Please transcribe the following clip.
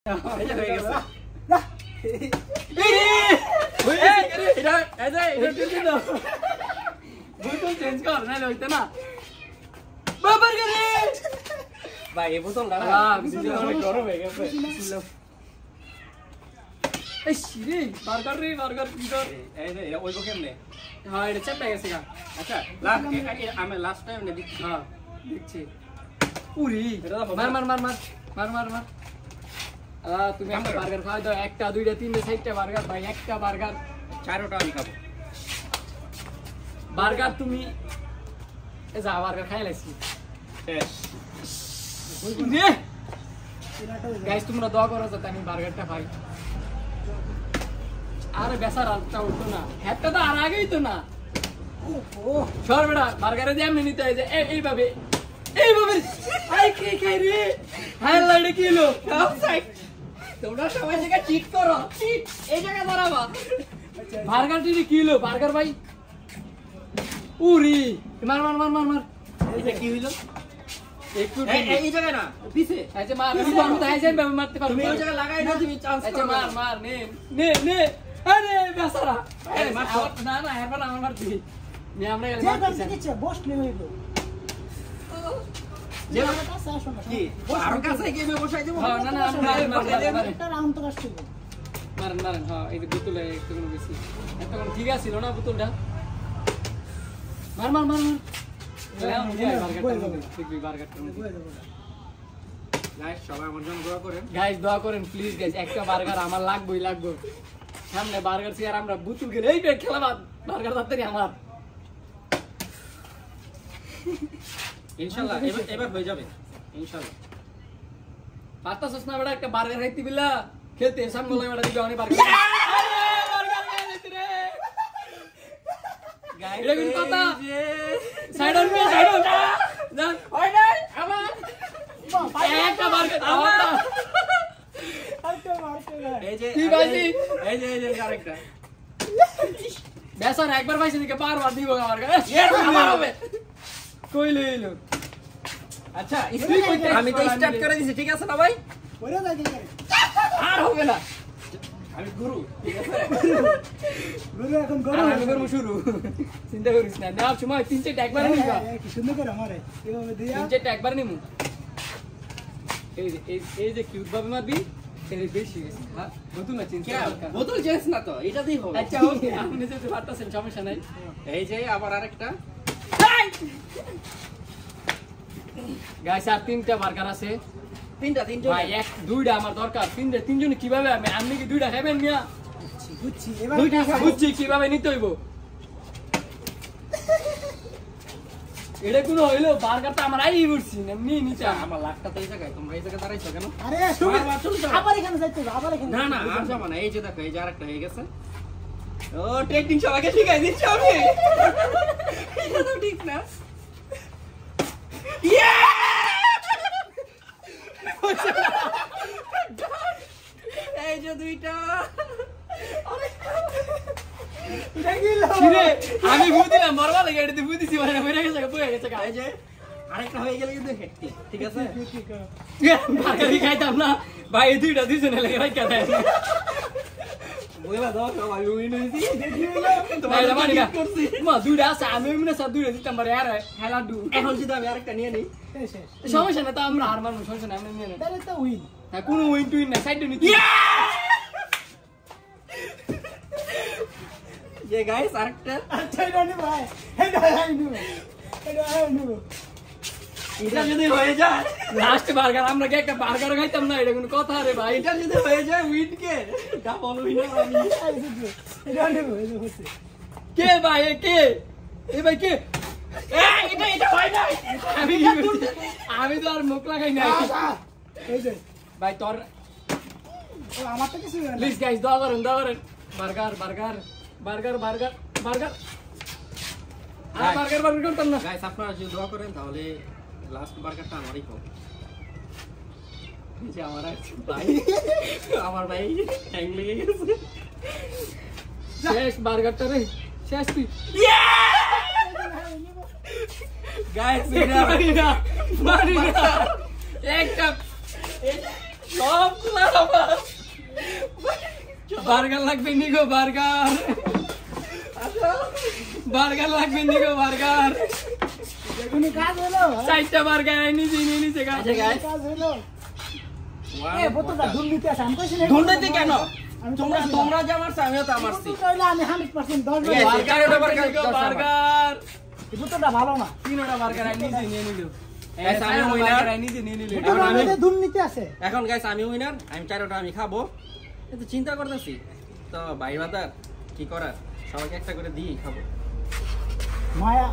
এটা হয়ে গেছে না এটা ঠিক না বোতল চেঞ্জ কর না হইতো না বাবার গরে ভাই এই বোতল না অনেক গরম হয়ে গেছে এই শিরে বার্গার কি কর এই রে ওইগো কেমনে হ্যাঁ এটা চেপে গেছে গা আচ্ছা আমি লাস্ট টাইম না দেখছি হ্যাঁ দেখছি পুরি মার তুমি একটা বার্গার খাওয়াই দাও একটা দুইটা তিনটা চারটা বার্গার ভাই একটা বার্গার চারটা আমি খাবো বার্গার তুমি যা বার্গার খাই লাইছি গাইস তোমরা দোয়া করো যাতে আমি বার্গারটা খাই আরে বেচার আলটা উঠতো না হ্যাটটা তো আর আগেই তো না সর বেটা বার্গারে দিয়ে এমনি নিতে হয় যে এইভাবে আই খাই রে হাই লাইডে কিলো তোমরা সবাই জায়গা চিট করো চিট এই জায়গা দাঁড়াবা বার্গার টি কিলো বার্গার ভাই উরি মার এই যে কি হইলো একটু এই জায়গা না পিছে আচ্ছা মার আমি তো তাই যাই মারতে পারবো তুমি ওই জায়গা লাগাই না তুমি চান্স আচ্ছা মার নে আরে বেচারা না এরপর আমার মারতি নে আমরা গেলে মারতেছি বস নে হইলো যে কি আর কাছে গিয়ে বসাই দেব না একটা রাউন্ড তো আসছে মারেন হ্যাঁ এই বোতলে একটু কোনো বেশি একটা কোন ঠিক আছে না বোতলটা মার গাইস সবাই আমার জন্য দোয়া করেন প্লিজ গাইস একটা বার্গার আমার লাগবে সামনে বার্গার সিয়ার আমরা বুতুল গেলে এই খেলা বার্গার তাড়াতাড়ি আমার ইনশাআল্লাহ এবার হয়ে যাবে ইনশাআল্লাহ পাঁচটা সসনা বড় একটা বার্গার খাইতে বিলা খেলতে সামনে লয় বড় দিবে অনেক বার্গার বার্গার খাইতে রে গাইস এটা কোন কথা সাইড অন না হয় না আমার একটা বার্গার আমার এই যে কি ভাইজি এই যে আরেকটা বেসার একবার ভাইছি দিকে বারবার দিব বার্গার আমার হবে কই লইলো আচ্ছা স্পিড কইতে আমি তো স্টার্ট করে দিছি ঠিক আছে না ভাই ওরে লাগে আর হবে না আমি গুরু ঠিক আছে গুরু এখন গুরু আমি করব শুরু চিন্তা করিস না নাও সময় তিন চারটা একবার নিবা কি সুন্দর করে আমারে এভাবে দিয়া তিন চারটা একবার নিমু এই যে কিউট ভাবে মারবি এর বেশি গেছে হ্যাঁ বোতল না চিন্তা বোতল চেঞ্জ না তো এটাতেই হবে আচ্ছা ওকে আপনি যেতে পারতেছেন সমস্যা নাই এই যে আবার আরেকটা গাইস আর তিনটা বার্গার আছে তিনটা ভাই এক দুইটা আমার দরকার তিনজন কিভাবে আমি কি দুইটা খাবেন মিয়া বুঝছি এবার বুঝছি কিভাবে নিতে হইব এটা কোন হইলো বার্গারটা আমার আই বুঝছি এমনি নিচে আমার লাখটা তো এই জায়গায় তোমরা এই জায়গায় দাঁড়াইছো কেন আরে আবার এখানে যাইতে আবার এখানে না আর যাবা না এই যে দেখো এই যে আরেকটা হয়ে গেছে ও টেকনিক সবাইকে শিখাই দিচ্ছি আমি এটা তো ঠিক না এই যে দুইটা আমি বুঝিলাম মরবা লাগে এটা বুঝিছি মানে মরে গেছে বয়ে গেছে এই যে আরেকটা হয়ে গেলে কিন্তু হেক্টি ঠিক আছে বার্গারই খাইতাম না ভাই এই দুইটা দুইজনে লাগে রাখা দেয় বইলা দাও সবাই উইন হইছি ভাই জামানি না মা দুইটা আছে আমি মনে সব দুইটা দিতাম পারে আর হেলা দু এখন যদি আমি আরেকটা নিয়ে নেই সমস্যা না তো আমরা হার মানবো সমস্যা না আমরা নিয়ে নেই তাহলে তো উইন হ্যাঁ কোনো উইন টুইন না সাইড নিতে যে গাইস আরেকটা আচ্ছা এটা নি ভাই এটা আইনু এটা যদি হয়ে যায় লাস্ট বার্গার আমরা কি একটা বার্গার খাইতাম না এটা কোনো কথা রে ভাই এটা যদি হয়ে যায় উইন কে ডাবল উইনার আমি এটা নেব এই হচ্ছে কে ভাই কে এই ভাই কে এটা হয় না আমি তো আর মুখ লাগাই না এই যে ভাই তোর আমার তো কিছু না প্লিজ গাইস দোয়া করেন বার্গার আর বার্গার করতাম না গাইস আপনারা যদি দোয়া করেন তাহলে লাস্ট বার্গারটা আমারই হোক যে আমার ভাই হ্যাং লেগে গেছে শেষ বার্গারটা রে শেষ তুই গাইস মারি না একটা সবগুলা আমার বার্গার লাগবে নিগো বার্গার বার্গার লাগবে নিগো বার্গার কোনো কাজ হলো 4টা বার্গার নিয়ে নিচে আচ্ছা গাইস কাজ হলো এ বোতলটা দুর্নীতি আছে আমি কইছি না দুর্নীতি কেন তোমরা যা মারছো আমিও তা মারছি কইলা আমি 100% 10 ঠিক আছে। বার্গার এই বোতলটা ভালো না 3টা বার্গার নিয়ে নিল Guys, আমি winner। নিয়ে নিল বোতলের মধ্যে দুর্নীতি আছে এখন গাইস আমি উইনার আমি 4টা আমি খাবো কিন্তু চিন্তা করতেছি তো ভাই বাদার কি করার সবাইকে একটা করে দিই খাবো মায়া